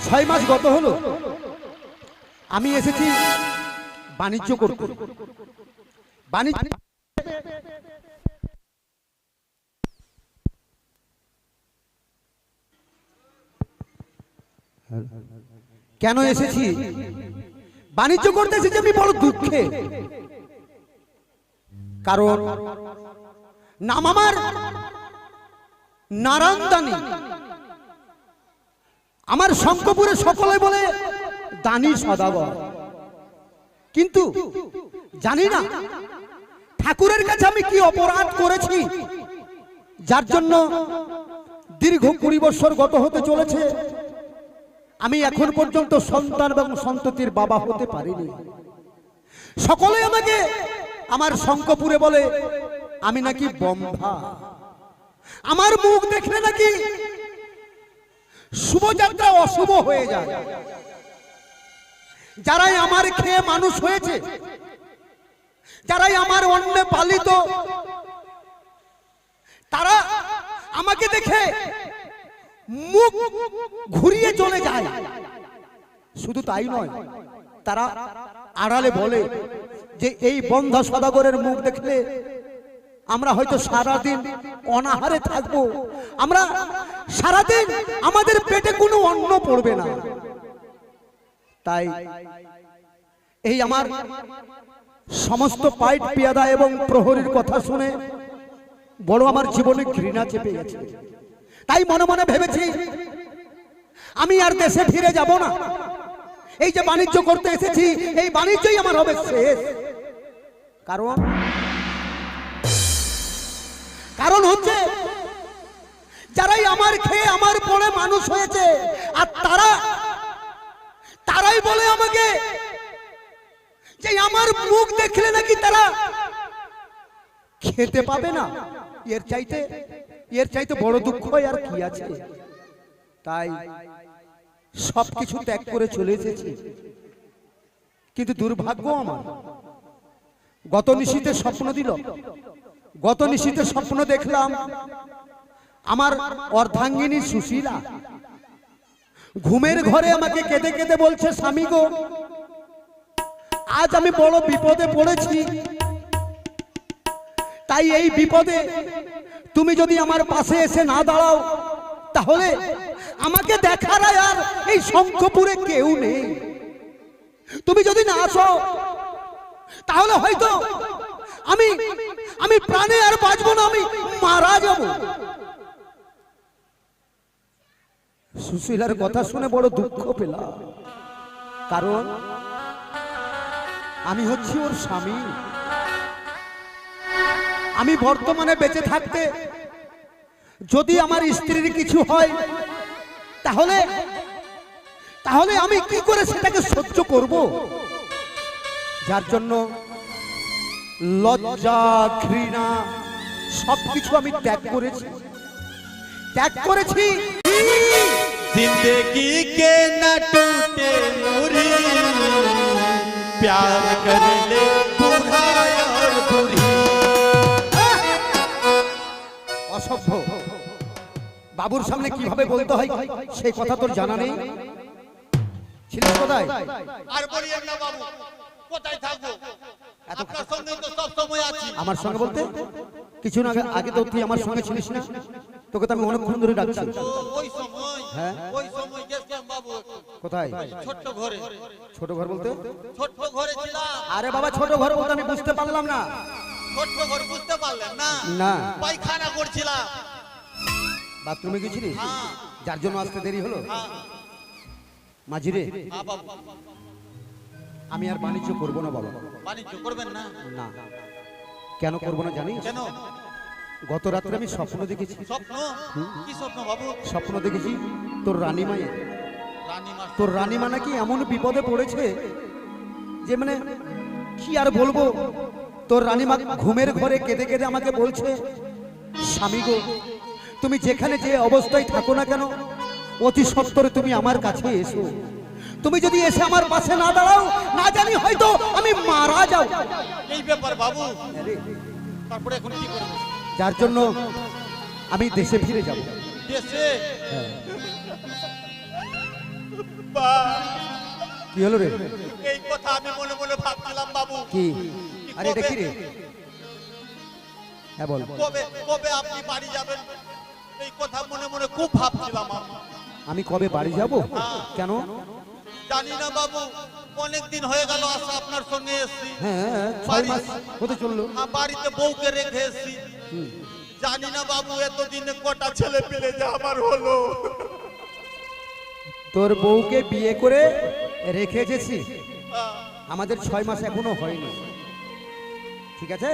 6 মাস গত হলো আমি এসেছি বাণিজ্য করতে। বাণিজ্য কেন এসেছি? বাণিজ্য করতে এসেছি আমি বড় দুঃখে। কারণ নাম আমার নারায়ণদানি। আমার শঙ্করপুরে সকলে বলে দানি সদাগর, কিন্তু জানি না ঠাকুরের কাছে আমি কি অপরাধ করেছি যার জন্য দীর্ঘ 20 বছর গত হতে চলেছে আমি এখন পর্যন্ত সন্তান এবং সন্ততির বাবা হতে পারিনি। সকলে আমাকে আমার শঙ্করপুরে বলে আমি নাকি বন্ধা। আমার মুখ দেখলে নাকি শুভযাত্রা অশুভ হয়ে যায়। যারাই আমার খেয়ে মানুষ হয়েছে, যারাই আমার অন্নে পালিত, তারা আমাকে দেখে মুখ ঘুরিয়ে চলে যায়। শুধু তাই নয়, তারা আড়ালে বলে যে এই বন্ধা সদাগরের মুখ দেখলে আমরা হয়তো সারাদিন অনাহারে থাকবো, আমরা সারাদিন আমাদের পেটে কোনো অন্ন পড়বে না। তাই এই আমার সমস্ত পাইট পেয়াদা এবং প্রহরীর কথা শুনে বড় আমার জীবনে ঘৃণা চেপে গেছে। তাই মনে মনে ভেবেছি আমি আর দেশে ফিরে যাব না। এই যে বাণিজ্য করতে এসেছি এই বাণিজ্যই আমার হবে শেষ। কারণ হচ্ছে যারাই আমার খেয়ে আমার পরে মানুষ হয়েছে আর তারাই বলে আমাকে যে আমার মুখ দেখলে নাকি তারা খেতে পাবে না। এর চাইতে বড় দুঃখ আর কি আছে? তাই সবকিছু ত্যাগ করে চলে এসেছি। কিন্তু দুর্ভাগ্য আমার, গত নিশীতে স্বপ্ন দিল। গত নিশীতে স্বপ্ন দেখলাম আমার অর্ধাঙ্গিনী সুশীলা ঘুমের ঘরে আমাকে কেঁদে কেঁদে বলছে, স্বামী গো আজ আমি বড় বিপদে পড়েছি। তাই এই বিপদে তুমি যদি আমার পাশে এসে না দাঁড়াও তাহলে আমাকে দেখার আর এই শঙ্করপুরে কেউ নেই। তুমি যদি না আসো তাহলে হয়তো আমি প্রাণে আর বাঁচবো না, আমি মারা যাব। সুশীলার কথা শুনে বড় দুঃখ পেলাম, কারণ আমি হচ্ছি ওর স্বামী। আমি বর্তমানে বেঁচে থাকতে যদি আমার স্ত্রীর কিছু হয় তাহলে আমি কি করে সেটাকে সহ্য করব? যার জন্য লজ্জা ঘৃণা সবকিছু আমি ত্যাগ করেছি। जिंदगी के न टूटे मुरी प्यार कर ले बूढ़ा और बूढ़ी। অসভ্য, বাবুর সামনে কিভাবে বলতে হয় সেই কথা তোর জানা নেই? ছিল কোথায়? আর বলিয়েন না বাবু, কোথায় থাকবো? আপনার সঙ্গে তো সব সময় আছি। আমার সঙ্গে বলতে কিছু না আগে তো তুই আমার সঙ্গে ছিলিস না? তোকে তো আমি অনেকক্ষণ ধরে ডাকছি। ওই সময়, হ্যাঁ ওই সময় গেছিলাম বাবু। কোথায়? ছোট ঘরে। ছোট ঘর বলতে? ছোট ঘরে ছিলাম। আরে বাবা, ছোট ঘর বলতে আমি বুঝতে পারলাম না। ছোট ঘর বুঝতে পারলেন না? না, পায়খানা করছিলাম। বাথরুমে গেছিলিস? হ্যাঁ। যার জন্য আসতে দেরি হলো। হ্যাঁ। মাঝি রে, হ্যাঁ বাবু। আমি আর বাণিজ্য করবো না বাবা। বাণিজ্য করবেন না? না। কেন করবো না জানিস? কেন? গত রাত্রে আমি স্বপ্ন দেখেছি। স্বপ্ন? কি স্বপ্ন বাবু? স্বপ্ন দেখেছি তোর রানীমায়ের। রানীমা? তোর রানীমা নাকি এমন বিপদে পড়েছে যে মানে কি আর বলবো। তোর রানীমা ঘুমের ঘরে কেঁদে কেঁদে আমাকে বলছে, স্বামী গো তুমি যেখানে যে অবস্থায় থাকো না কেন অতি সত্বরে তুমি আমার কাছে এসো। তুমি যদি এসে আমার পাশে না দাঁড়াও না জানি হয়তো আমি মারা যাব। এই ব্যাপার বাবু, তারপরে এখন কি করব? যার জন্য আমি দেশে ফিরে যাব। দেশে? কি হলো রে? এই কথা আমি মনে মনে ভাবছিলাম বাবু। কি? আরে এটা কি রে? হ্যাঁ বল। কবে কবে আপনি বাড়ি যাবেন এই কথা মনে মনে খুব ভাবছিলাম আমি। আমি কবে বাড়ি যাব? কেন? জানি না বাবু, অনেক দিন হয়ে গেল আসা আপনার সঙ্গে এসেছি। হ্যাঁ 6 মাস হতে চললো। বাড়িতে বউকে রেখে এসেছি। জানি না বাবু এতদিনে কটা ছেলে পেলে যে আমার হলো। তোর বউকে বিয়ে করে রেখে এসেছি, হ্যাঁ, আমাদের 6 মাস এখনো হয়নি, ঠিক আছে?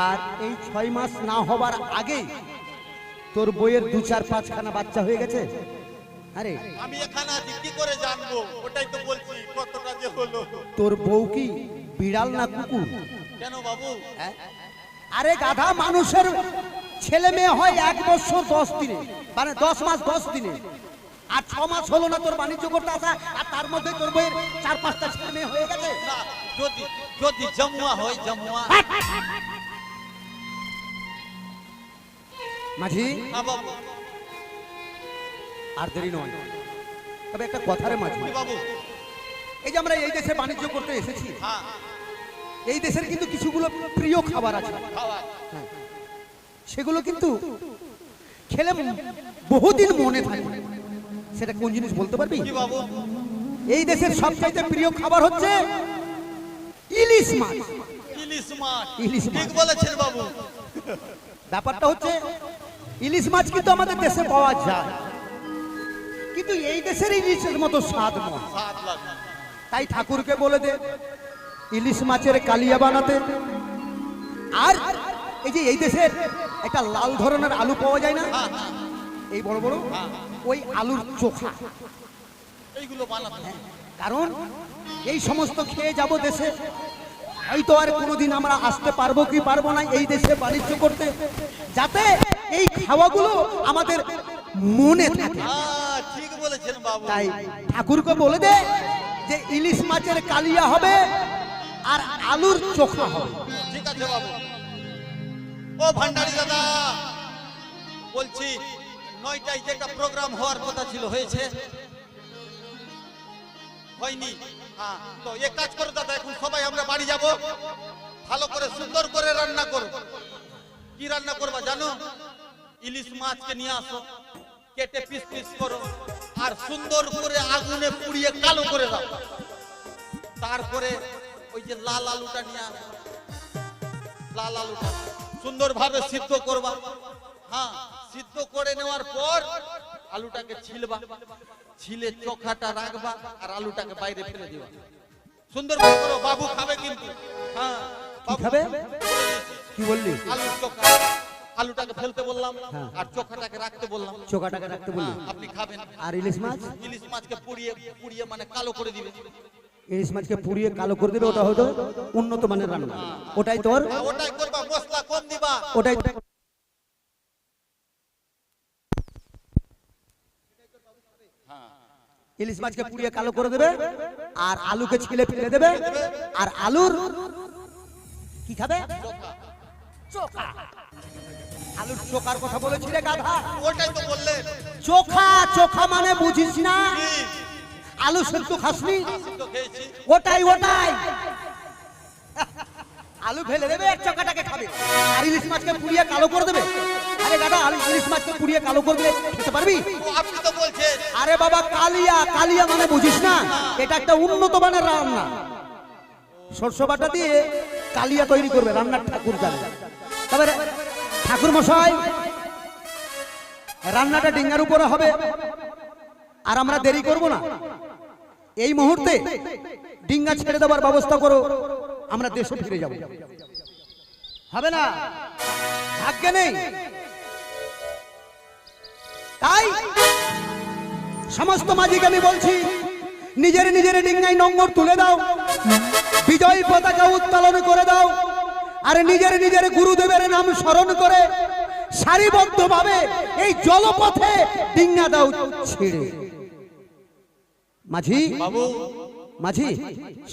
আর এই 6 মাস না হবার আগেই তোর বইয়ের 2, 4, 5 খানা বাচ্চা হয়ে গেছে। আরে আমি এখানে আছি কি করে জানবো? ওটাই তো বলছি কতটা যে হলো। তোর বউ কি বিড়াল না কুকুর? কেন বাবু? হ্যাঁ? আরে গাধা, মানুষের ছেলে মেয়ে হয় 1 বছর 10 দিনে, মানে 10 মাস 10 দিনে। আর 6 মাস হলো না তোর বাণিজ্য করতে আসা, আর তার মধ্যে তোর বইয়ের 4-5টা ছেলে মেয়ে হয়ে গেছে। না, যদি যদি জামুয়া হয় জামুয়া। মাঝি, হ্যাঁ বাবু। আর দেরি নয়, তবে একটা কথা রে মাঝি, কি বাবু? এই যে আমরা এই দেশে বাণিজ্য করতে এসেছি, হ্যাঁ, এই দেশের কিন্তু কিছুগুলো প্রিয় খাবার আছে, খাওয়া। হ্যাঁ, সেগুলো কিন্তু খেলে বহুদিন মনে থাকে। সেটা কোন জিনিস বলতে পারবি? কি বাবু? এই দেশের সবচাইতে প্রিয় খাবার হচ্ছে ইলিশ মাছ। ইলিশ মাছ। ইলিশ মাছ। ঠিক বলেছেন বাবু। ব্যাপারটা হচ্ছে ইলিশ মাছ কিন্তু আমাদের দেশে পাওয়া যায়, কিন্তু এই দেশের ইলিশের মতো স্বাদ নয়। স্বাদ লাগে। তাই ঠাকুরকে বলে দে ইলিশ মাছের কালিয়া বানাতে। আর এই যে এই দেশের একটা লাল ধরনের আলু পাওয়া যায় না, হ্যাঁ, হ্যাঁ, এই বড় বড়, হ্যাঁ। ওই আলুর চোখা। এইগুলো বানাতে। কারণ এই সমস্ত খেয়ে যাব দেশে, হয়তো আর কোনোদিন আমরা আসতে পারবো কি পারবো না এই দেশে বাণিজ্য করতে, যাতে এই খাওয়াগুলো আমাদের মনে থাকে। হ্যাঁ, ঠিক বলেছেন বাবু। তাই ঠাকুরকে বলে দে যে ইলিশ মাছের কালিয়া হবে আর আলুর চোখা হবে। ঠিক আছে বাবু। ও ভান্ডারি দাদা, বলছি 9টায় যেটা প্রোগ্রাম হওয়ার কথা ছিল হয়েছে? হয়নি? হ্যাঁ, তো এক কাজ করো দাদা, এখন সবাই আমরা বাড়ি যাব, ভালো করে সুন্দর করে রান্না করো। কি রান্না করবা জানো? ইলিশ মাছকে নিয়ে আসো, কেটে পিস পিস করো, আর সুন্দর করে আগুনে পুড়িয়ে কালো করে দাও। তারপরে ওই যে লাল আলুটা নিয়ে আসো, লাল আলুটা সুন্দরভাবে সিদ্ধ করবা। হ্যাঁ, সিদ্ধ করে নেওয়ার পর আলুটাকে ছিলবা, ছিলে চোখাটা রাখবা আর আলুটাকে বাইরে ফেলে দিবা। সুন্দর করো, বাবু খাবে কিন্তু। হ্যাঁ, কি বাবু খাবে? কি বললি? আলুর চোখা। আলুটাকে ফেলতে বললাম হ্যাঁ। আর চোখাটাকে রাখতে বললাম। চোখাটাকে রাখতে বললি, হ্যাঁ, আপনি খাবেন। আর ইলিশ মাছ? ইলিশ মাছকে পুড়িয়ে পুড়িয়ে মানে কালো করে দিবে। ইলিশ মাছকে পুড়িয়ে কালো করে দেবে, ওটা হয়তো উন্নত মানের রান্না। ওটাই তোর, হ্যাঁ, ওটাই করবা, মশলা কম দিবা। ওটাই ইলিশ মাছকে পুড়িয়ে কালো করে দেবে, আর আলুকে ছিলে ফেলে দেবে, আর আলুর কি খাবে? চোখা। আলুর চোখার কথা বলেছিলে গাধা? ওটাই তো বললেন। চোখা, চোখা মানে বুঝিস না? কি? আলু সেদ্ধ খাসনি? সিদ্ধ খেয়েছি। ওটাই ওটাই। আলু ফেলে দেবে আর চোখাটাকে খাবে, আর ইলিশ মাছকে পুড়িয়ে কালো করে দেবে। আরে গাধা, ইলিশ মাছকে পুড়িয়ে কালো করে দিলে খেতে পারবি? ও, আপনি তো বলছেন। আরে বাবা, কালিয়া, কালিয়া মানে বুঝিস না? এটা একটা উন্নত মানের রান্না। সরষে বাটা দিয়ে কালিয়া তৈরি করবে, রান্নার ঠাকুর জানে। তবে ঠাকুর মশাই, রান্নাটা ডিঙ্গার উপরে হবে, আর আমরা দেরি করব না। এই মুহূর্তে ডিঙ্গা ছেড়ে দেওয়ার ব্যবস্থা করো, আমরা দেশে ফিরে যাব। হবে না, ভাগ্যে নেই। তাই সমস্ত মাঝিকে আমি বলছি, নিজের নিজের ডিঙ্গায় নোঙর তুলে দাও, বিজয় পতাকা উত্তোলন করে দাও, আর নিজের নিজের গুরুদেবের নাম স্মরণ করে সারিবদ্ধভাবে এই জলপথে ডিঙ্গা দাও ছেড়ে। মাঝি বাবু, মাঝি,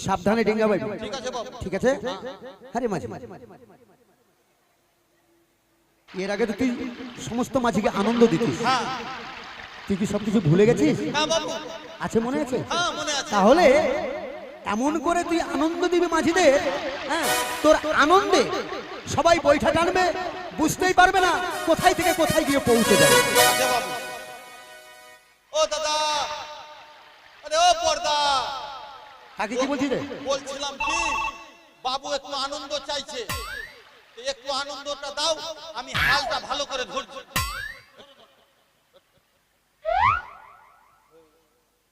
সাবধানে ডিঙ্গা বাইবে। ঠিক আছে বাবু। ঠিক আছে? আরে মাঝি, এর আগে তো তুই সমস্ত মাঝিকে আনন্দ দিতিস, হ্যাঁ, তুই কি সবকিছু ভুলে গেছিস? না বাবু। আছে, মনে আছে? হ্যাঁ মনে আছে। তাহলে এমন করে তুই আনন্দ দিবি মাঝিদের, হ্যাঁ, তোর আনন্দে সবাই বৈঠা টানবে, বুঝতেই পারবে না কোথায় থেকে কোথায় গিয়ে পৌঁছে যাবে। আচ্ছা বাবু। ও দাদা, আরে ও পর্দা, কাকে কি বলছি রে? বলছিলাম কি বাবু একটু আনন্দ চাইছে, একটু আনন্দটা দাও, আমি হালটা ভালো করে ধরছি।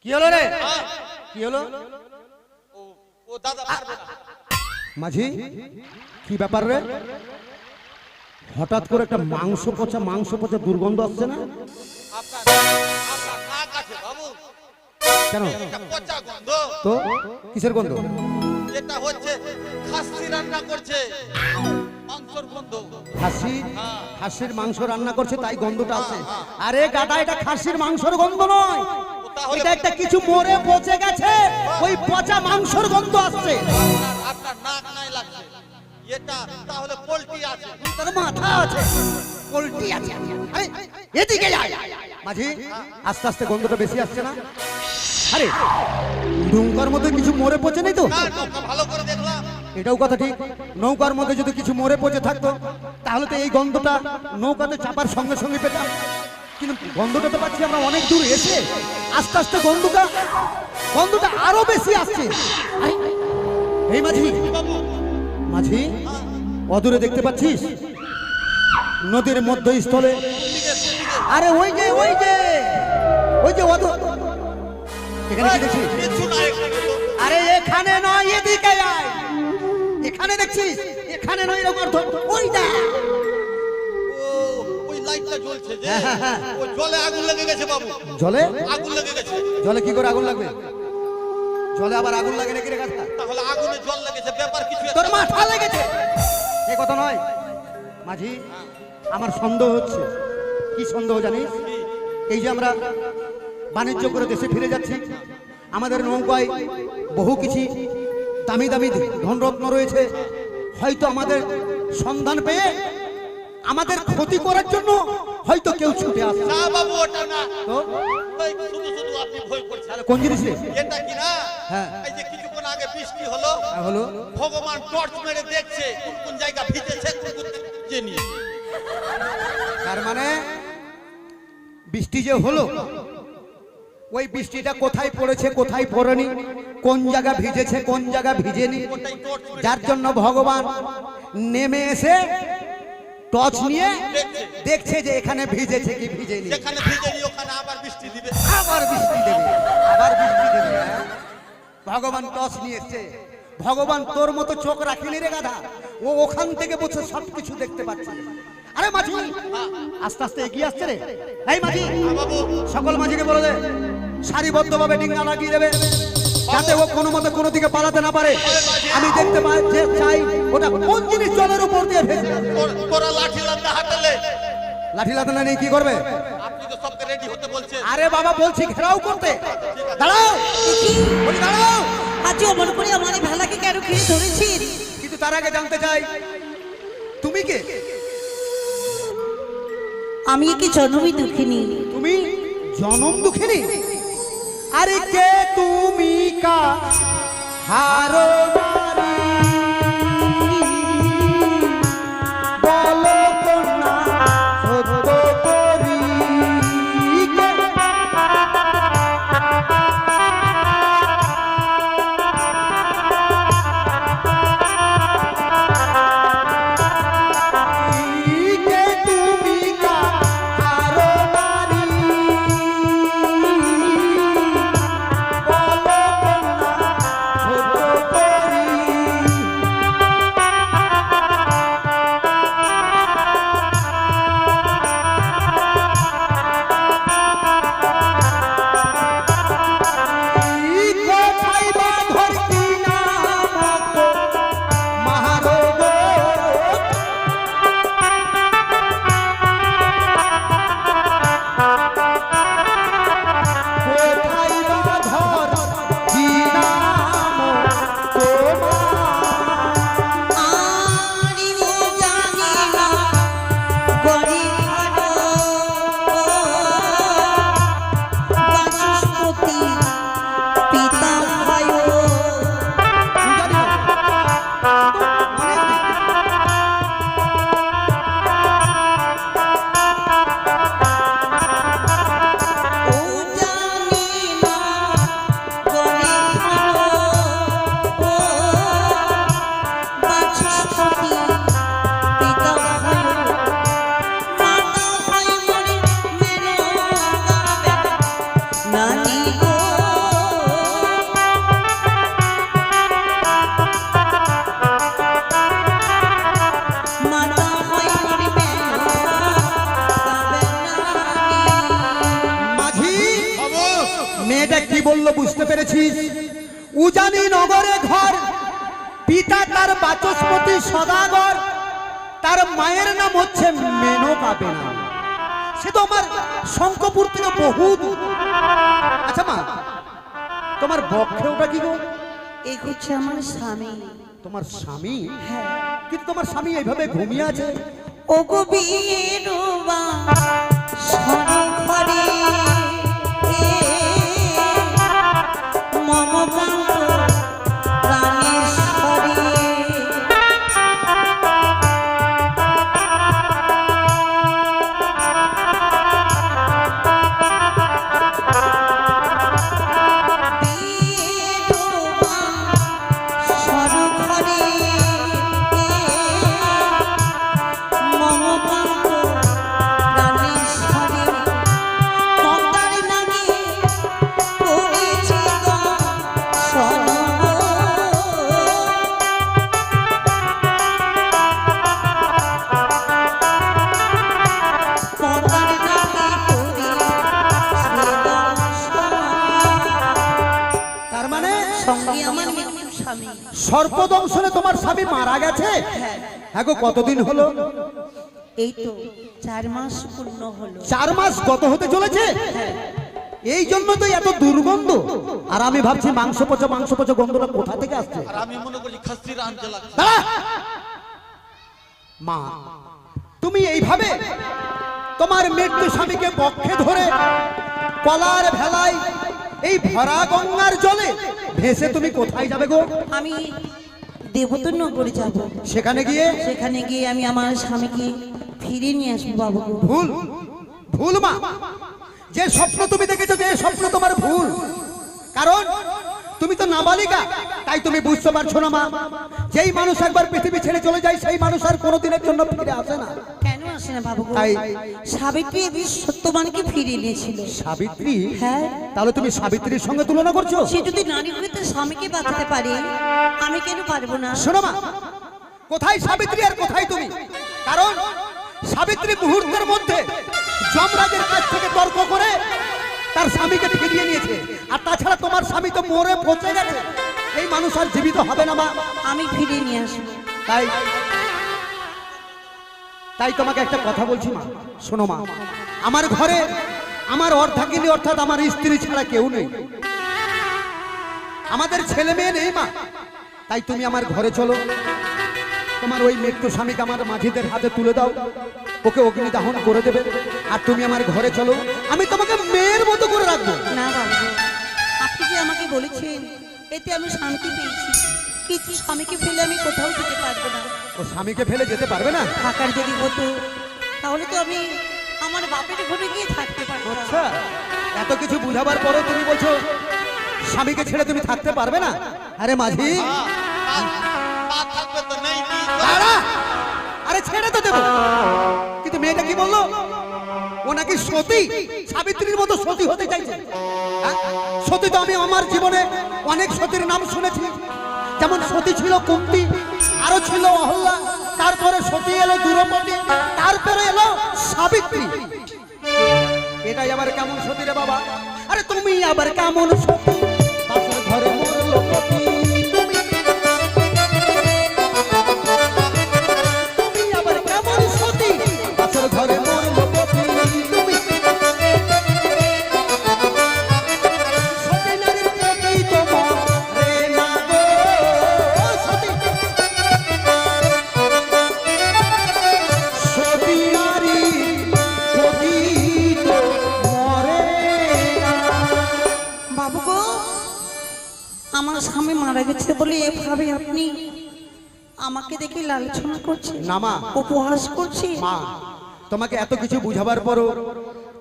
কি হলো রে? হ্যাঁ, কি হলো? ও ও দাদা পারবে না। মাঝি, কি ব্যাপার রে? হঠাৎ করে একটা মাংস পচা দুর্গন্ধ আসছে না? আপনার আপনার নাক আছে বাবু, কেন? এটা পচা গন্ধ। তো কিসের গন্ধ? এটা হচ্ছে খাসি রান্না করছে, মাংসর গন্ধ। খাসির মাংস রান্না করছে তাই গন্ধটা আসছে। আরে গাদা, এটা খাসির মাংসের গন্ধ নয়, এটা একটা কিছু মরে পচে গেছে, ওই পচা মাংসর গন্ধ আসছে। আপনার নাক নাই লাগছে, এটা তাহলে পোল্ট্রি আছে। তোর মাথা আছে, পোল্ট্রি আছে। আরে এদিকে আয় মাঝি, আস্তে আস্তে গন্ধটা বেশি আসছে না? আরে নৌকার মধ্যে কিছু মরে পচে নেই তো? না, নৌকা ভালো করে দেখলাম। এটাও কথা ঠিক, নৌকার মধ্যে যদি কিছু মরে পচে থাকতো তাহলে তো এই গন্ধটা নৌকাতে চাপার সঙ্গে সঙ্গে পেতাম, কিন্তু গন্ধটা তো পাচ্ছি আমরা অনেক দূর এসে। আস্তে আস্তে গন্ধটা আরো বেশি আসছে। আরে, এই মাঝি, মাঝি, অদূরে দেখতে পাচ্ছিস নদীর মধ্যস্থলে? আরে ওই যে অদূর, এখানে কি দেখছিস? কিছু না এখানে তো। আরে এখানে নয়, এদিকে আয়। এখানে দেখছিস? এখানে নয়, এরকম অর্থ ওইটা। ও ওই লাইটটা জ্বলছে যে, হ্যাঁ। ওই জলে আগুন লেগে গেছে বাবু, জলে? আগুন লেগে গেছে। জলে কি করে আগুন লাগবে? জলে আবার আগুন লাগে নাকি রে গাধা? তাহলে আগুনে জল লেগেছে, ব্যাপার কিছু একটা। তোর মাথা লেগেছে, এ কথা নয় মাঝি। আমার সন্দেহ হচ্ছে। কি সন্দেহ জানিস? এই যে আমরা বাণিজ্য করে দেশে ফিরে যাচ্ছি, আমাদের নৌকায় বহু কিছু দামি দামি ধনরত্ন রয়েছে, হয়তো আমাদের সন্ধান পেয়ে আমাদের ক্ষতি করার জন্য হয়তো কেউ ছুটে আসছে। না বাবু, ওটা না তো ওই শুধু শুধু আপনি ভয় করছেন। তাহলে কোন জিনিস রে? এটা কি না, হ্যাঁ। এই যে কিছুক্ষণ আগে বৃষ্টি হলো, হলো ভগবান টর্চ মেরে দেখছে কোন কোন জায়গা ভিজেছে, কোন কোন জেনি। তার মানে বৃষ্টি যে হলো, ওই বৃষ্টিটা কোথায় পড়েছে কোথায় পড়েনি, কোন জায়গা ভিজেছে কোন জায়গা ভিজেনি, ওটাই টর্চ মেরে যার জন্য ভগবান নেমে এসে টর্চ নিয়ে দেখছে যে এখানে ভিজেছে কি ভিজেনি। যেখানে ভিজেনি ওখানে আবার বৃষ্টি দিবে। আবার বৃষ্টি দেবে, আবার বৃষ্টি দেবে। হ্যাঁ? ভগবান টর্চ নিয়ে এসছে। ভগবান তোর মতো চোখ রাখেনি রে গাধা, ও ওখান থেকে বসে সবকিছু দেখতে পাচ্ছে। আরে মাঝি, আস্তে আস্তে এগিয়ে আসছে রে। এই মাঝি, বাবু সকল মাঝিকে বলে দে সারিবদ্ধভাবে ডিঙ্গা লাগিয়ে দেবে, যাতে ও কোনো মতে কোনো দিকে পালাতে না পারে। আমি দেখতে পাই যে চাই ওটা কোন জিনিস জলের উপর দিয়ে ভেসে। তোরা লাঠি লান্দা হাঁটালে, লাঠি লাগানো নেই কি করবে? আপনি তো সবকে রেডি হতে বলছেন। আরে বাবা বলছি ঘেরাও করতে। দাঁড়াও, বলি দাঁড়াও। আজ অমন করে আমার এই ভেলাকে কেন ঘিরে ধরেছিস? কিন্তু তার আগে জানতে চাই তুমি কে? আমি কি জন্মই দুঃখিনী? তুমি জনম দুঃখিনী? আরে কে তুমি কা হারো নারী, বলো কন্যা সত্য করি। কে তুমি কা হারো নারী, বলো কন্যা সত্য করি। কি বললো বুঝতে পেরেছিস? উজানি নগরে ঘর, পিতা তার বাচস্পতি সদাগর, তার মায়ের নাম হচ্ছে মেনকা বেনা। সে তো আমার শঙ্করপুর থেকে বহু দূর। আচ্ছা মা, তোমার বক্ষে ওটা কি গো? এই হচ্ছে আমার স্বামী। তোমার স্বামী? হ্যাঁ। কিন্তু তোমার স্বামী এইভাবে ঘুমিয়ে আছে। ও গো বিরুবা সরঘরে মম কান্ত প্রাণেশ্বরী। সর্পদংশনে তোমার স্বামী মারা গেছে? হ্যাঁ গো, কতদিন হলো? এই তো 4 মাস পূর্ণ হলো। 4 মাস গত হতে চলেছে? এই জন্য তো এত দুর্গন্ধ। আর আমি ভাবছি মাংস পচা গন্ধটা কোথা থেকে আসছে? আর আমি মনে করি খাসির আনতে লাগছে। দাঁড়া! মা, তুমি এইভাবে তোমার মৃত্যু স্বামীকে বক্ষে ধরে কলার ভেলায় এই ভরা গঙ্গার জলে ভেসে তুমি কোথায় যাবে গো? আমি দেবতর নগরে যাব। সেখানে গিয়ে আমি আমার স্বামীকে ফিরিয়ে নিয়ে আসবো বাবু। ভুল, ভুল মা। যে স্বপ্ন তুমি দেখেছো, যে স্বপ্ন তোমার ভুল। কারণ তুমি তো নাবালিকা, তাই তুমি বুঝতে পারছো না মা। যেই মানুষ একবার পৃথিবী ছেড়ে চলে যায়, সেই মানুষ আর কোনোদিনের জন্য ফিরে আসে না। কেন আসে না বাবু? তাই সাবিত্রী সত্যবানকে ফিরিয়ে নিয়েছিল। সাবিত্রী? হ্যাঁ। তাহলে তুমি সাবিত্রীর সঙ্গে তুলনা করছো? সে যদি নারী হয়ে তার স্বামীকে বাঁচাতে পারে, আমি কেন পারবো না? শোনো মা, কোথায় সাবিত্রী আর কোথায় তুমি? কারণ সাবিত্রী মুহূর্তের মধ্যে যমরাজের কাছ থেকে তর্ক করে তার স্বামীকে ফিরিয়ে নিয়েছে। আর তাছাড়া তোমার স্বামী তো মরে পচে গেছে, এই মানুষ আর জীবিত হবে না মা। আমি ফিরিয়ে নিয়ে আসবো। তাই তোমাকে একটা কথা বলছি মা, শোনো মা। আমার ঘরে আমার অর্ধাঙ্গিনী অর্থাৎ আমার স্ত্রী ছাড়া কেউ নেই, আমাদের ছেলে মেয়ে নেই মা। তাই তুমি আমার ঘরে চলো, তোমার ওই মৃত্যু স্বামীকে আমার মাঝিদের হাতে তুলে দাও, ওকে অগ্নিদাহন করে দেবে। আর তুমি আমার ঘরে চলো, আমি তোমাকে মেয়ের মতো করে রাখবো। না বাবু, আপনি যে আমাকে বলেছেন এতে আমি শান্তি পেয়েছি, কিন্তু স্বামীকে ফেলে আমি কোথাও যেতে পারবো না। ও স্বামীকে ফেলে যেতে পারবে না? থাকার যদি হতো তাহলে তো আমি আমার বাপের ঘরে গিয়ে থাকতে পারবো। আচ্ছা, এত কিছু বুঝাবার পরেও তুমি বলছো স্বামীকে ছেড়ে তুমি থাকতে পারবে না? আরে মাঝি, পা থাকবে তো নেই। দাঁড়া! আরে ছেড়ে তো দেবো, কিন্তু মেয়েটা কি বললো? ও নাকি সতী, সাবিত্রীর মতো সতী হতে চাইছে। হ্যাঁ? সতী তো আমি আমার জীবনে অনেক সতীর নাম শুনেছি। যেমন সতী ছিল কুন্তি, আরো ছিল অহল্যা, তারপরে সতী এলো দ্রৌপদী, তারপরে এলো সাবিত্রী। এটাই আবার কেমন সতী রে বাবা? আরে তুমি আবার কেমন সতী? বাসর ঘরে মরলো পতি। তুমি আবার কেমন সতী? বাসর ঘরে মরলো পতি। তুমি সতী নারীর প্রতি তোমার রে না গো সতী। সতী নারীর প্রতি তো মরে না। বাবু গো, আমার স্বামী মারা গেছে বলে এভাবে আপনি আমাকে দেখে লালচনা করছে, না মা, উপহাস করছে? মা, তোমাকে এত কিছু বুঝাবার পরও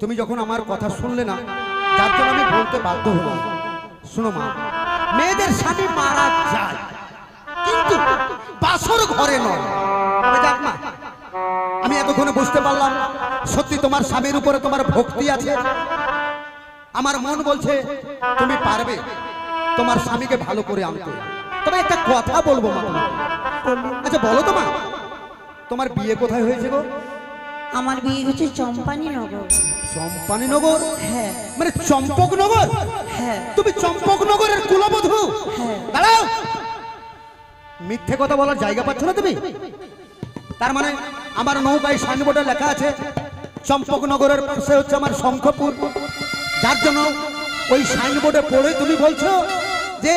তুমি যখন আমার কথা শুনলে না, যার জন্য আমি বলতে বাধ্য হলাম। শোনো মা, মেয়েদের স্বামী মারা যায়, কিন্তু বাসর ঘরে নয়। তবে যাক মা, আমি এতক্ষণে বুঝতে পারলাম সত্যি তোমার স্বামীর উপরে তোমার ভক্তি আছে। আমার মন বলছে তুমি পারবে তোমার স্বামীকে ভালো করে আনতে। তবে একটা কথা বলবো মা তোমাকে। আচ্ছা বলো তো মা, তোমার বিয়ে কোথায় হয়েছে গো? আমার বিয়ে হচ্ছে চম্পানীনগর। চম্পানীনগর? হ্যাঁ মানে চম্পকনগর? হ্যাঁ তুমি চম্পকনগরের কুলবধূ? হ্যাঁ। দাঁড়াও, মিথ্যে কথা বলার জায়গা পাচ্ছ না তুমি? তার মানে আমার নৌকায় সাইনবোর্ডে লেখা আছে চম্পকনগরের পাশে হচ্ছে আমার শঙ্খপুর, যার জন্য ওই সাইনবোর্ডে পড়ে তুমি বলছো যে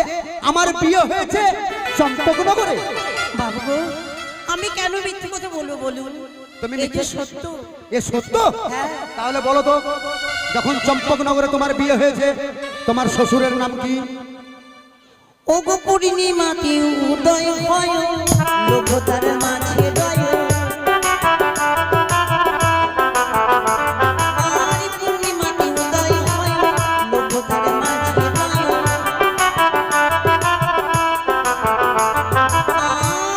আমার বিয়ে হয়েছে চম্পকনগরে? বাবু গো, আমি কেন মিথ্যে কথা বলবো বলুন? তুমি এই যে সত্য। এ সত্য? হ্যাঁ। তাহলে বলো তো, যখন চম্পকনগরে তোমার বিয়ে হয়েছে তোমার শ্বশুরের নাম কি? ও গো পূর্ণিমাতে উদয় হয় লোকতার মাঝে দয়। আরে পূর্ণিমাতে উদয় হয় লোকতার মাঝে দয়।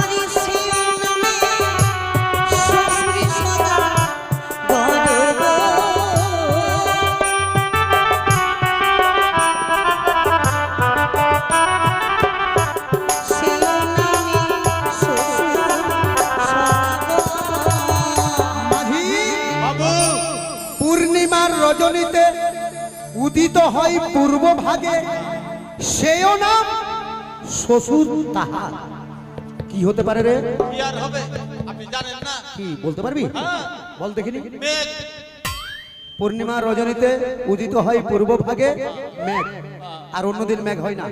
আরে সেই নামে শ্বশুর সদা গর্ব। সেই নামে শ্বশুর সদা মাঝি, বাবু পূর্ণিমার রজনীতে উদিত হয় পূর্ব ভাগে, সেও নাম শ্বশুর তাহার। কি হতে পারে রে? কি আর হবে আপনি জানেন না? কি বলতে পারবি? হ্যাঁ, বল দেখিনি। মেঘ। পূর্ণিমার রজনীতে উদিত হয় পূর্ব ভাগে মেঘ, আর অন্যদিন মেঘ হয় না।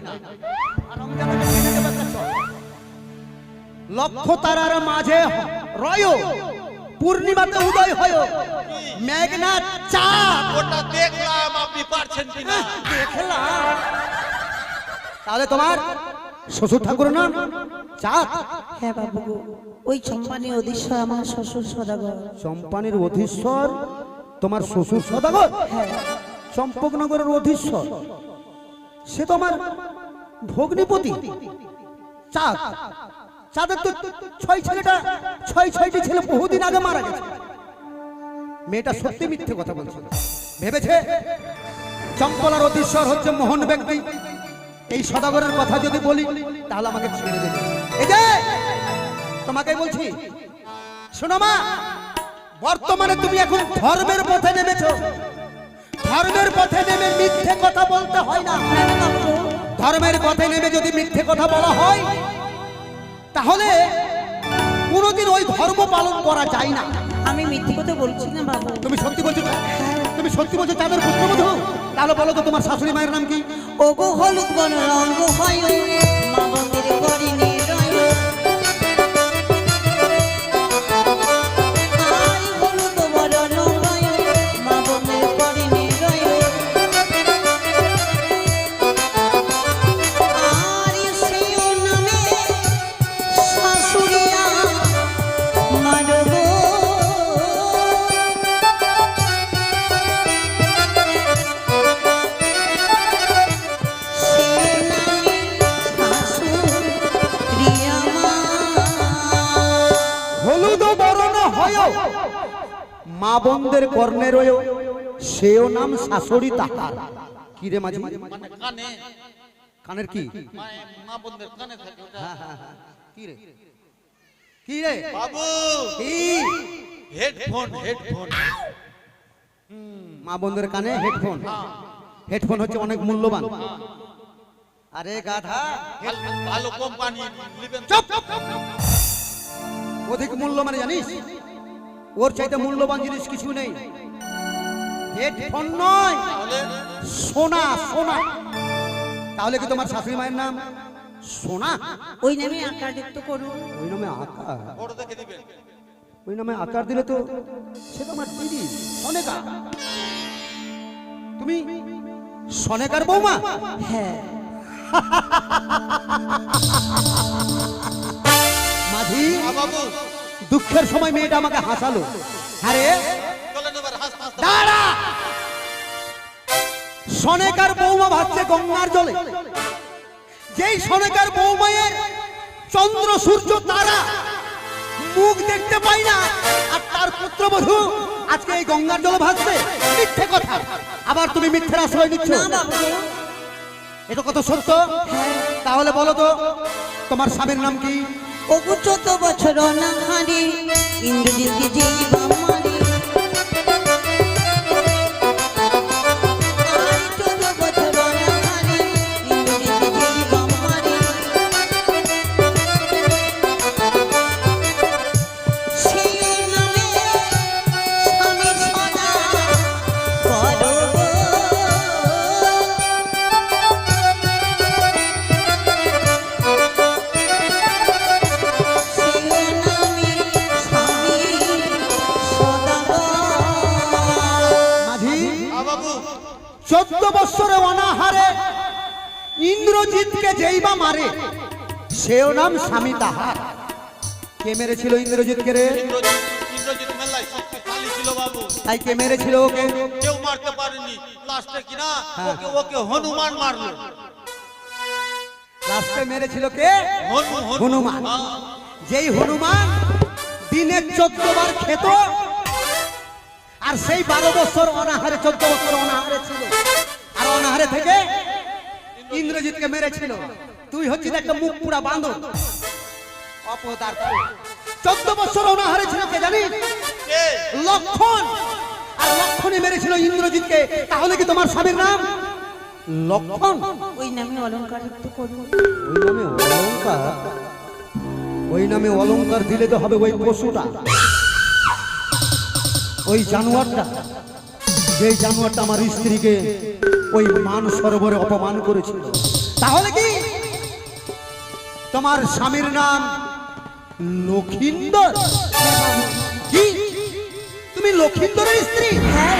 লক্ষ তারার মাঝে রয়, পূর্ণিমাতে উদয় হয় মেঘ না চাঁদ। ওটা দেখলাম, আপনি পারছেন কিনা? দেখলাম। তাহলে তোমার শ্বশুর ঠাকুর নাম চাঁদ? হ্যাঁ বাবু গো, ওই চম্পানী অধীশ্বর আমার শ্বশুর সদাগর। চম্পানির অধীশ্বর তোমার শ্বশুর সদাগর? হ্যাঁ চম্পকনগরের অধীশ্বর সে তোমার ভগ্নিপতি চাঁদ। চাঁদের তো ছয়টি ছেলে বহুদিন আগে মারা গেছে। মেয়েটা সত্যি মিথ্যে কথা বলছে, ভেবেছে চম্পলার অধীশ্বর হচ্ছে মোহন ব্যক্তি। এই সদাগরের কথা যদি বলি তাহলে আমাকে ছেড়ে দেবে। এই যে তোমাকে বলছি, শোনো মা, বর্তমানে তুমি এখন ধর্মের পথে নেমেছো। ধর্মের পথে নেমে মিথ্যে কথা বলতে হয় না। না না বাবু গো, ধর্মের পথে নেমে যদি মিথ্যে কথা বলা হয় তাহলে কোনোদিন ওই ধর্ম পালন করা যায় না। আমি মিথ্যে কথা বলছি না বাবু। তুমি সত্যি বলছো? তুমি সত্যি বলছো চাঁদের পুত্রবধূ? তাহলে বলো তো তোমার শাশুড়ি মায়ের নাম কি? ও গো হলুদ বন রঙ হয় মা মন্দির করি নিরয়। আই হলুদ বরণ হয় মা মন্দির করি নিরয়। আরে সেই নামে শাশুড়িয়া মারব। সেই নামে শাশুড়িয়া হলুদ বরণ হয় মা বন্ধের কর্ণে রয়, সেও নাম শাশুড়ি তাহার। কি রে মাঝি? মানে কানে, কানের কি? মা বোনদের কানে থাকে ওটা। কি রে? কি রে বাবু কি? Headphone, headphone. মা বন্ধের কানে হেডফোন। হেডফোন হচ্ছে অনেক মূল্যবান। আরে গাধা, ভালো কোম্পানি নেবেন। চুপ! অধিক মূল্য মানে জানিস? ওর চাইতে মূল্যবান জিনিস কিছু নেই। হেডফোন নয়, তাহলে সোনা। সোনা। তাহলে কি তোমার শাশুড়ি মায়ের নাম সোনা? ওই নামে আকার যুক্ত করুন। ওই নামে আকার? বড় দেখে দিবেন। ওই নামে আকার দিলে তো সে তো আমার দিদি সনেকা। তুমি সনেকার বৌমা? হ্যাঁ মাঝি, বাবু দুঃখের সময় মেয়েটা আমাকে হাসালো। আরে চলেন এবার হাসতে হাসতে। দাঁড়া! সনেকার বৌমা ভাসছে গঙ্গার জলে। যেই সনেকার বৌমায়ের চন্দ্র সূর্য তারা মুখ দেখতে পাই না, আর তার পুত্রবধূ আজকে এই গঙ্গার জলে ভাসছে। মিথ্যে কথা। আবার তুমি মিথ্যের আশ্রয় নিচ্ছ। না বাবু গো, এটা কত সত্য? তাহলে বলো তো তোমার স্বামীর নাম কি? ওগো 14 বছর না হারি ইন্দ্রজিৎ জীব মারি। ইন্দ্রজিৎকে যেই বা মারে সেও নাম স্বামী তাহার। কে মেরেছিল ইন্দ্রজিৎকে রে? ইন্দ্রজিৎ ইন্দ্রজিৎ মেলায় শক্তিশালী ছিল বাবু। তাই কে মেরেছিল ওকে? কেউ মারতে পারেনি, লাস্টে কিনা হ্যাঁ। ওকে ওকে হনুমান মারলো। লাস্টে মেরেছিল কে? হনুমান। হ্যাঁ। যেই হনুমান দিনে 14 বার খেত, আর সেই 12 বছর অনাহারে, 14 বছর অনাহারে ছিল, আর অনাহারে থেকে ইন্দ্রজিৎকে মেরেছিল। তুই হচ্ছিস একটা মুখ পুরা বাঁদর, অপদার্থ। 14 বছর অনাহারে ছিল কে জানিস? কে? লক্ষণ। আর লক্ষণই মেরেছিল ইন্দ্রজিৎকে। তাহলে কি তোমার স্বামীর নাম লক্ষণ? ওই নামে অলঙ্কারিত করুন। ওই নামে অলংকার? ওই নামে অলংকার দিলে তো হবে ওই পশুটা, ওই জানোয়ারটা, যেই জানোয়ারটা আমার স্ত্রীকে ওই মান সরোবরে অপমান করেছিল। তাহলে কি তোমার স্বামীর নাম লক্ষিন্দর? কি তুমি লক্ষিন্দরের স্ত্রী? হ্যাঁ,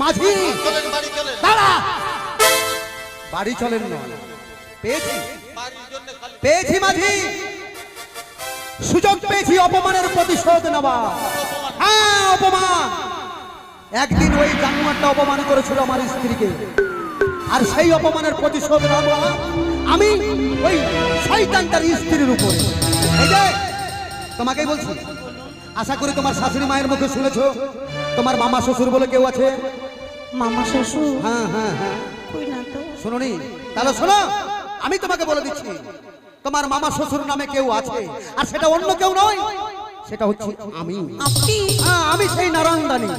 মাঝি চলেন বাড়ি চলেন। দাঁড়া, বাড়ি চলেন না। পেয়েছি বাড়ির জন্য খালি পেয়েছি মাঝি, সুযোগ পেয়েছি অপমানের প্রতিশোধ নেওয়া। হ্যাঁ, অপমান। একদিন ওই জানোয়ারটা অপমান করেছিল আমার স্ত্রীকে, আর সেই অপমানের প্রতিশোধ নেওয়া আমি ওই শয়তানটার স্ত্রীর উপরে। এই যে তোমাকেই বলছি, আশা করি তোমার শাশুড়ি মায়ের মুখে শুনেছো তোমার মামা শ্বশুর বলে কেউ আছে। মামা শ্বশুর? হ্যাঁ হ্যাঁ হ্যাঁ, কই না তো। শোনোনি? তাহলে শোনো, আমি তোমাকে বলে দিচ্ছি, তোমার মামা শ্বশুর নামে কেউ আছে, আর সেটা অন্য কেউ নয়, সেটা হচ্ছে আমি। আপনি? হ্যাঁ, আমি সেই নারায়ণদানি।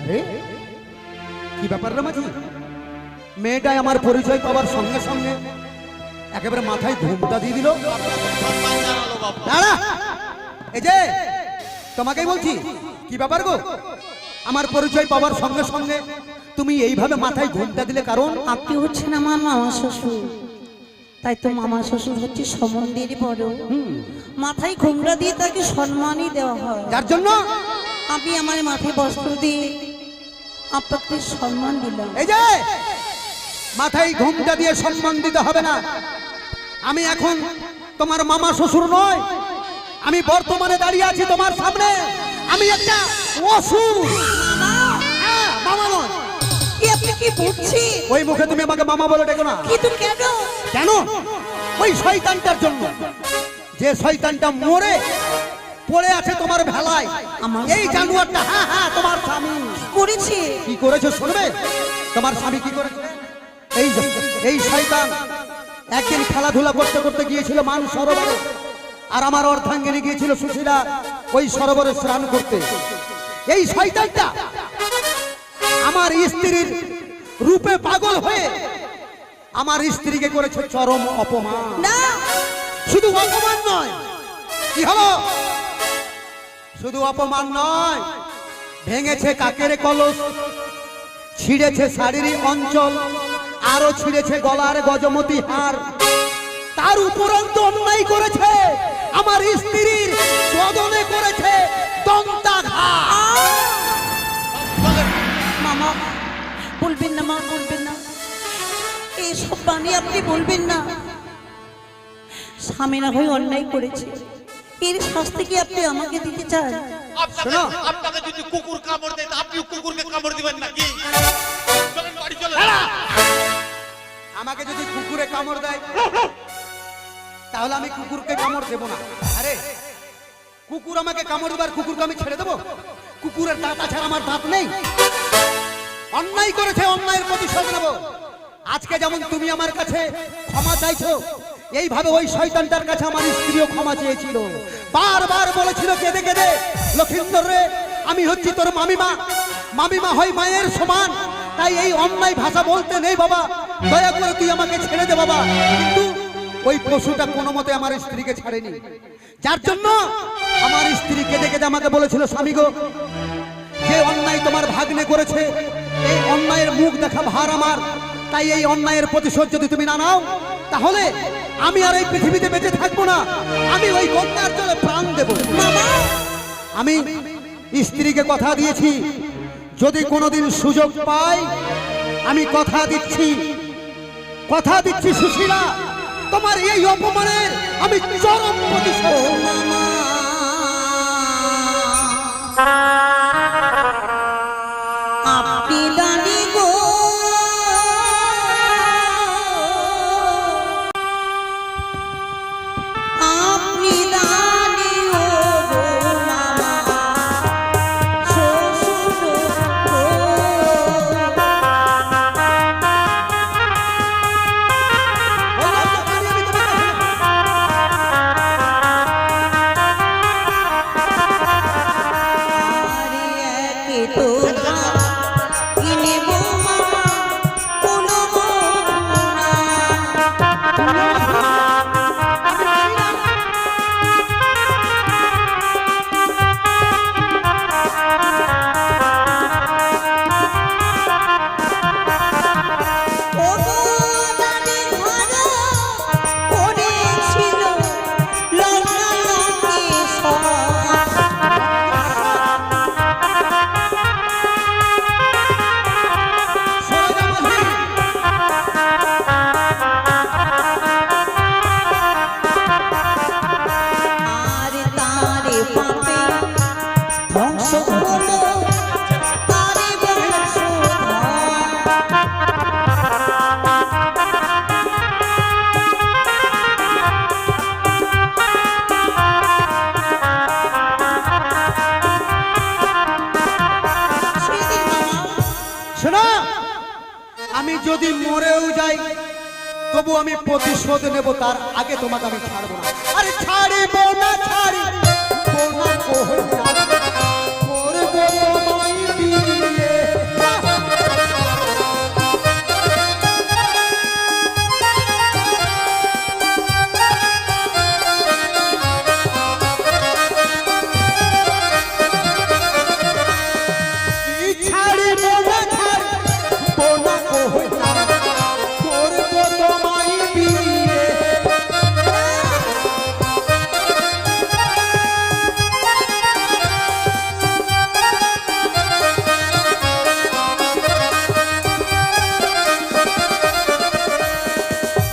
আরে কি ব্যাপার রে মাঝি? মেয়েটাই আমার পরিচয় পাওয়ার সঙ্গে সঙ্গে একেবারে মাথায় ঘুমটা দিয়ে দিল। সম্মান জানালো বাবু। দাঁড়া, এই যে তোমাকেই বলছি, কি ব্যাপার গো? আমার পরিচয় পাওয়ার সঙ্গে সঙ্গে তুমি এইভাবে মাথায় ঘুমটা দিলে কারণ? আপনি হচ্ছেন আমার মামা শ্বশুর, তাই তো মামা শ্বশুর হচ্ছে সম্বন্ধের বড়। মাথায় ঘোমরা দিয়ে তাকে সম্মানই দেওয়া হয়। যার জন্য আমি আমার মাথায় বস্ত্র দিয়ে আপনাকে সম্মান দিলাম। এই যে মাথায় ঘুমটা দিয়ে সম্মান দিতে হবে না। আমি এখন তোমার মামা শ্বশুর নয়, আমি বর্তমানে দাঁড়িয়ে আছি তোমার সামনে। আমি একটা অসুর। হ্যাঁ, মামা নয়। কি আপনি কি বুঝছি? ওই মুখে তুমি আমাকে মামা বলে ডেকো না। কিন্তু কেন? কেন? ওই শয়তানটার জন্য, যে শয়তানটা মরে পড়ে আছে তোমার ভেলায়। আমার এই জানোয়ারটা, হ্যাঁ হ্যাঁ, তোমার স্বামী করেছে। কি করেছে শুনবে? তোমার স্বামী কি করেছে? এই শয়তান একদিন খেলাধুলা করতে করতে গিয়েছিল মান সরোবরে, আর আমার অর্ধাঙ্গিনী গিয়েছিল সুশীলা ওই সরোবরে স্নান করতে। এই শয়তানটা আমার স্ত্রীর রূপে পাগল হয়ে আমার স্ত্রীকে করেছে চরম অপমান। না, শুধু অপমান নয়, কি হলো? শুধু অপমান নয়, ভেঙেছে কাকের কলস, ছিঁড়েছে শাড়ির অঞ্চল, আরো ছিঁড়েছে গলার গজমতি হার। তার উপরন্ত অন্যায় করেছে আমার স্ত্রীর বদনে করেছে দন্তাঘাত। মামা বলবেন না, মা বলবেন না, এইসব বাণী আপনি বলবেন না। স্বামী না হয়ে অন্যায় করেছে, এর শাস্তি কি আপনি আমাকে দিতে চান? শোনো। আপনাকে যদি কুকুর কামড় দেয়, আপনি কুকুরকে কামড় দিবেন নাকি? চলেন বাড়ি চলেন। আমাকে যদি কুকুরে কামড় দেয় তাহলে আমি কুকুরকে কামড় দেবো না। আরে কুকুর আমাকে কামড় দেবার, কুকুরকে আমি ছেড়ে দেবো? কুকুরের দাঁত আছে, আর আমার দাঁত নেই। অন্যায় করেছে, অন্যায়ের প্রতিশোধ নেব। আজকে যেমন তুমি আমার কাছে ক্ষমা চাইছো, এইভাবে ওই শয়তানটার কাছে আমার স্ত্রীও ক্ষমা চেয়েছিল। বারবার বলেছিল কেঁদে কেঁদে, লক্ষিন্দর রে, আমি হচ্ছি তোর মামিমা, মামিমা হয় মায়ের সমান, তাই এই অন্যায় ভাষা বলতে নেই বাবা, দয়া করে তুই আমাকে ছেড়ে দে বাবা। কিন্তু ওই পশুটা কোনো মতে আমার স্ত্রীকে ছাড়েনি, যার জন্য আমার স্ত্রী কেঁদে কেঁদে আমাকে বলেছিল, স্বামী গো, যে অন্যায় তোমার ভাগ্নে করেছে, এই অন্যায়ের মুখ দেখা ভার আমার, তাই এই অন্যায়ের প্রতিশোধ যদি তুমি না নাও তাহলে আমি আর এই পৃথিবীতে বেঁচে থাকবো না, আমি ওই গঙ্গার জলে প্রাণ দেব। মামা আমি স্ত্রীকে কথা দিয়েছি, যদি কোনোদিন সুযোগ পাই, আমি কথা দিচ্ছি সুশীলা, তোমার এই অপমানের আমি চরম প্রতিশোধ ও নেব। মামা আপনি দানি গো আপনি দানি ও গো মামা শ্বশুর গো আরে একে তো কিনে বোমা কোনো ও গো দানি ঘর করেছিল লঙ্কাকে সব আর তারে পাপে ধ্বংস হলো তারে বংশধর। সেদিন মামা শোনো, আমি যদি মরেও যাই তবু আমি প্রতিশোধ নেব, তার আগে তোমাকে আমি ছাড়বো না। আরে ছাড়িব না, ছাড়িব না, করব তোমায় বিয়ে। ছাড়িব না, ছাড়িব না, করব তোমায় বিয়ে।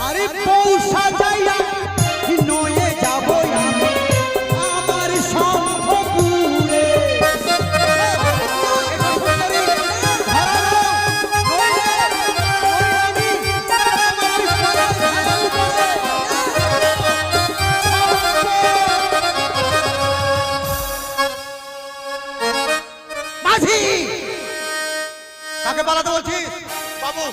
আরে পৌষা যাইয়া নয়ে যাব আমি আমার শঙ্খপুরে। মাঝি, কাকে পালাতে বলছিস? বাবু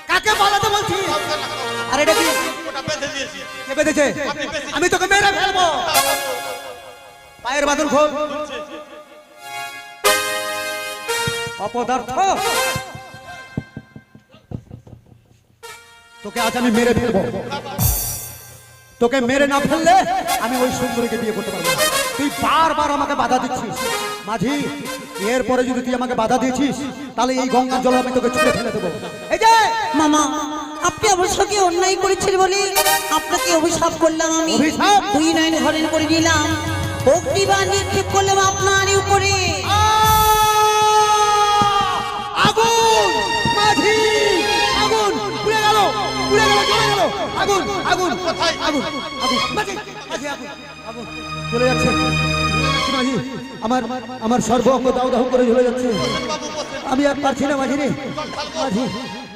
কাকে পালাতে বলছিস? কাউকে না, আরে এটা কি? ওটা বেঁধে দিয়েছি। কে বেঁধেছে? আপনি বেঁধেছেন। আমি তোকে মেরে ফেলবো। পায়ের বাঁধন খোল। অপদার্থ, তোকে আজ আমি মেরে ফেলবো। তোকে মেরে না ফেললে আমি ওই সুন্দরীকে বিয়ে করতে পারবো না। তুই বারবার আমাকে বাধা দিচ্ছিস। মাঝি, এরপরে যদি তুই আমাকে বাধা দিয়েছিস তাহলে এই গঙ্গার জল আমি তোকে ছুঁড়ে ফেলে দেবো। এই যে মামা আপনি অবশ্যই অন্যায় করেছেন বলে আপনাকে অভিশাপ করলাম আমি। অভিশাপ? দুই নয়ন হরণ করে নিলাম, অগ্নিবাণ নিক্ষেপ করলাম আপনার উপরে। আগুন! মাঝি, আগুন! পুড়ে গেল, পুড়ে গেল, জ্বলে গেল। আগুন, আগুন, কোথায়? আগুন, আগুন! মাঝি, মাঝি, আগুন, আগুন! জ্বলে যাচ্ছে। মাঝি, আমার সর্বঙ্গ দাউ দাউ করে জ্বলে যাচ্ছে। বাবু বসেন, আমি আর পারছি না মাঝি রে। মাঝি,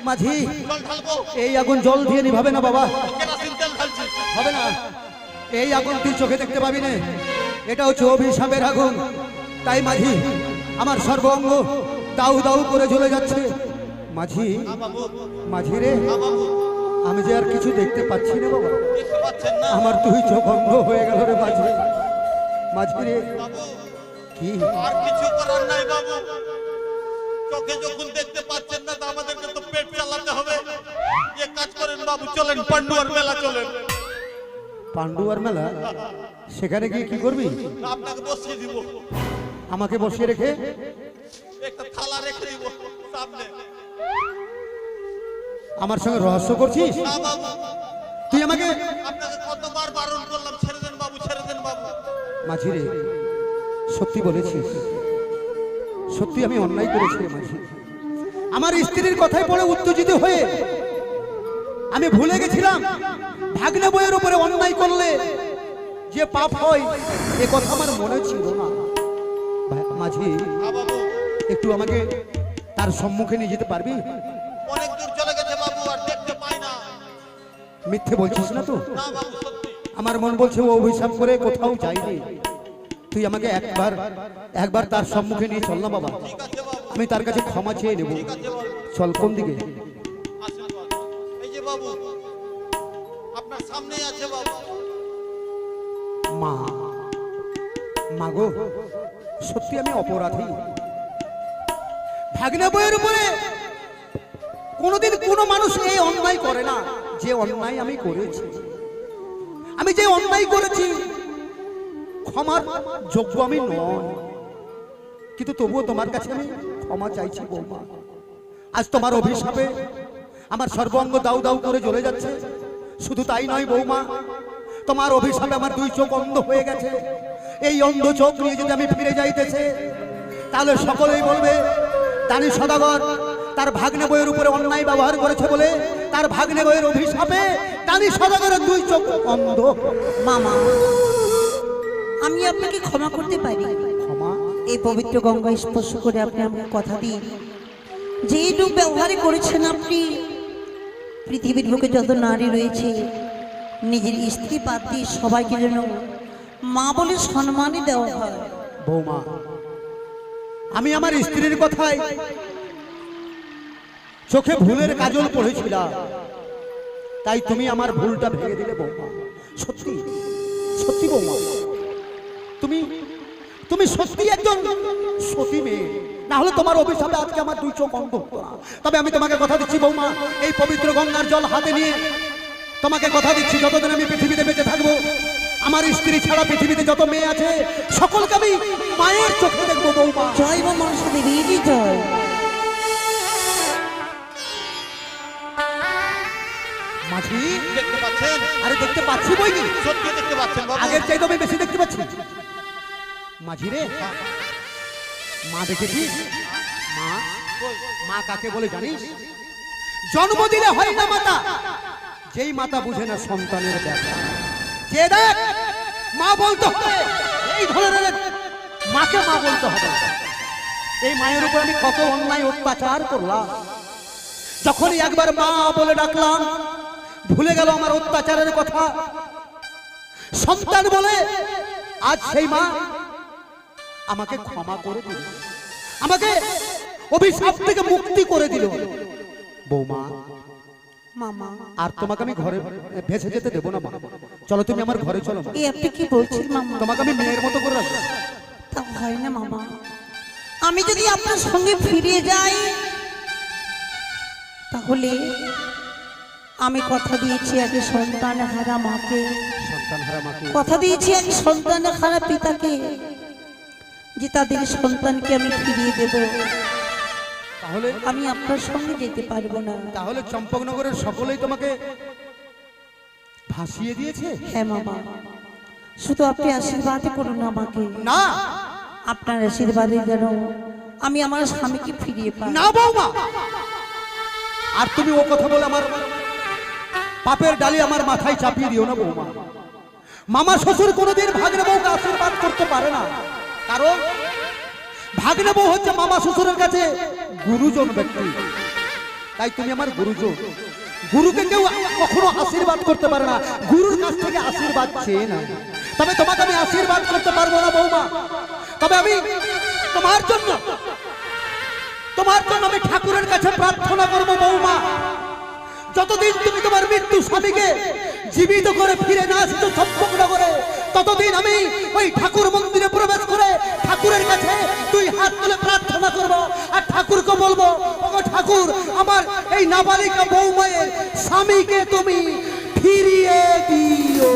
মাঝি, জল ঢালবো। এই আগুন জল দিয়ে নিভাবে না বাবা, কেরাসিন তেল ঢালছি। হবে না। এই আগুন তুই চোখে দেখতে পাবি না, এটা হচ্ছে অভিশাপের আগুন। তাই মাঝি, আমার সর্বঙ্গ দাউ দাউ করে জ্বলে যাচ্ছে। মাঝি, বাবু, মাঝি রে, বাবু আমি যে আর কিছু দেখতে পাচ্ছি না বাবা, দেখতে পাচ্ছেন না? আমার দুই চোখ অন্ধ হয়ে গেল রে মাঝি। মাঝি রে, বাবু কি আর কিছু করার নাই বাবু, চোখে যখন দেখতে পাচ্ছেন না তো আমাদেরকে তো পেট চালাতে হবে। এক কাজ করেন বাবু, চলেন পান্ডুয়ার মেলা চলেন। পান্ডুয়ার মেলা? সেখানে গিয়ে কি করবি? আপনাকে বসিয়ে দিব, আমাকে বসিয়ে রেখে একটা থালা রেখে দিব সামনে। আমার সঙ্গে রহস্য করছিস? না বাবু, তুই আমাকে আপনাকে কতবার বারণ করলাম, ছেড়ে দেন বাবু, ছেড়ে দেন বাবু। মাঝি রে, সত্যি বলেছিস, সত্যি আমি অন্যায় করেছি রে মাঝি। আমার স্ত্রীর কথায় পড়ে উত্তেজিত হয়ে আমি ভুলে গেছিলাম ভাগ্নে বইয়ের উপরে অন্যায় করলে যে পাপ হয় এ কথা আমার মনে ছিল না। মাঝি, হ্যাঁ বাবু, একটু আমাকে তার সম্মুখে নিয়ে যেতে পারবি? অনেক দূর চলে গেছে বাবু, আর দেখতে পাই না। মিথ্যে বলছিস না তো? না বাবু, সত্যি। আমার মন বলছে ও অভিশাপ করে কোথাও যায়নি। তুই আমাকে একবার তার সম্মুখে নিয়ে চল না বাবা, ঠিক আছে বাবু, আমি তার কাছে ক্ষমা চেয়ে নেব। ঠিক আছে বাবু। চল, কোন দিকে? আসেন বাবু। এই যে বাবু, আপনার সামনেই আছে বাবু। মা, মা গো, সত্যি আমি অপরাধী। ভাগ্নে বইয়ের উপরে কোনোদিন কোনো মানুষ এই অন্যায় করে না যে অন্যায় আমি করেছি। আমি যে অন্যায় করেছি ক্ষমার যোগ্য আমি নয়, কিন্তু তবুও তোমার কাছে আমি ক্ষমা চাইছি বৌমা। আজ তোমার অভিশাপে আমার সর্বাঙ্গ দাউ দাউ করে জ্বলে যাচ্ছে। শুধু তাই নয় বৌমা, তোমার অভিশাপে আমার দুই চোখ অন্ধ হয়ে গেছে। এই অন্ধ চোখ নিয়ে যদি আমি ফিরে যাইতেছে তাহলে সকলেই বলবে দানি সদাগর তার ভাগ্নে বইয়ের উপরে অন্যায় ব্যবহার করেছে বলে তার ভাগ্নে বইয়ের অভিশাপে দানি সদাগরের দুই চোখ অন্ধ। মামা, আমি আপনাকে ক্ষমা করতে পারি। ক্ষমা? এই পবিত্র গঙ্গা স্পর্শ করে আপনি আমাকে কথা দিন, যেই রূপ ব্যবহার করেছেন আপনি, পৃথিবীর বুকে যত নারী রয়েছে নিজের স্ত্রী বাদ দিয়ে সবাইকে যেন মা বলে সম্মানই দেওয়া হয়। বৌমা, আমি আমার স্ত্রীর কথায় চোখে ভুলের কাজল পড়েছিলাম, তাই তুমি আমার ভুলটা ভেঙে দিলে বৌমা। সত্যি সত্যি বৌমা, তুমি তুমি সত্যি একজন সতী মেয়ে, না হলে তোমার অভিশাপে আজকে আমার দুই চোখ অন্ধ হতো না। তবে আমি তোমাকে কথা দিচ্ছি বৌমা, এই পবিত্র গঙ্গার জল হাতে নিয়ে তোমাকে কথা দিচ্ছি, যতদিন আমি পৃথিবীতে বেঁচে থাকবো আমার স্ত্রী ছাড়া পৃথিবীতে যত মেয়ে আছে সকলকে আমি মায়ের চোখে দেখবো বৌমা। জয় মা মনসা দেবী, জয়। মাঝি, দেখতে পাচ্ছেন? আরে দেখতে পাচ্ছি বই কি, সত্যি দেখতে পাচ্ছেন বাবু? আগের চাইতে আমি বেশি দেখতে পাচ্ছি। মাঝি রে, মা দেখেছিস? মা, মা কাকে বলে জানিস? জন্ম দিলে হয় না মাতা, যেই মাতা বুঝে না সন্তানের ব্যথা। যে দেখ মা বলতে হবে, এই ধরনের মাকে মা বলতে হবে। এই মায়ের উপর আমি কত অন্যায় অত্যাচার করলাম, যখনই একবার মা বলে ডাকলাম ভুলে গেল আমার অত্যাচারের কথা। সন্তান বলে আজ সেই মা আমাকে ক্ষমা করে দিল, আমাকে অভিশাপ থেকে মুক্তি করে দিল। বৌমা, মামা, আর তোমাকে আমি ঘরে ভেসে যেতে দেবো না মা। চলো তুমি আমার ঘরে চলো মা। এই আপনি কি বলছেন মামা? তোমাকে আমি মেয়ের মতো করে রাখবো। তা হয় না মামা, আমি যদি আপনার সঙ্গে ফিরে যাই তাহলে আমি কথা দিয়েছি আগে সন্তান হারা মাকে, সন্তান হারা মাকে, কথা দিয়েছি আগে সন্তান হারা পিতাকে, যে তাদের সন্তানকে আমি ফিরিয়ে দেব। তাহলে আমি আপনার সঙ্গে যেতে পারবো না। তাহলে চম্পকনগরের সকলেই তোমাকে ভাসিয়ে দিয়েছে? হ্যাঁ মামা, শুধু আপনি আশীর্বাদ করুন আমাকে। না আপনার আশীর্বাদে যেন আমি আমার স্বামীকে ফিরিয়ে পাই। না বৌমা, আর তুমি ও কথা বলে আমার পাপের ডালি আমার মাথায় চাপিয়ে দিও না বৌমা। মামা শ্বশুর কোনোদিন ভাগ্নে বউকে আশীর্বাদ করতে পারে না, কারণ ভাগ্নে বউ হচ্ছে মামা শ্বশুরের কাছে গুরুজন ব্যক্তি। তাই তুমি আমার গুরুজন, গুরুকে কেউ কখনো আশীর্বাদ করতে পারে না, গুরুর কাছ থেকে আশীর্বাদ চেয়ে না। তবে তোমাকে আমি আশীর্বাদ করতে পারবো না বৌমা, তবে আমি তোমার জন্য আমি ঠাকুরের কাছে প্রার্থনা করবো বৌমা। যতদিন তুমি তোমার মৃত্যু স্বামীকে জীবিত করে ফিরে না আসছো চম্পকনগরে, ততদিন আমি ওই ঠাকুর মন্দিরে প্রবেশ করে ঠাকুরের কাছে দুই হাত তুলে প্রার্থনা করব, আর ঠাকুরকে বলবো, ওগো ঠাকুর, আমার এই নাবালিকা বৌমায়ের স্বামীকে তুমি ফিরিয়ে দিও।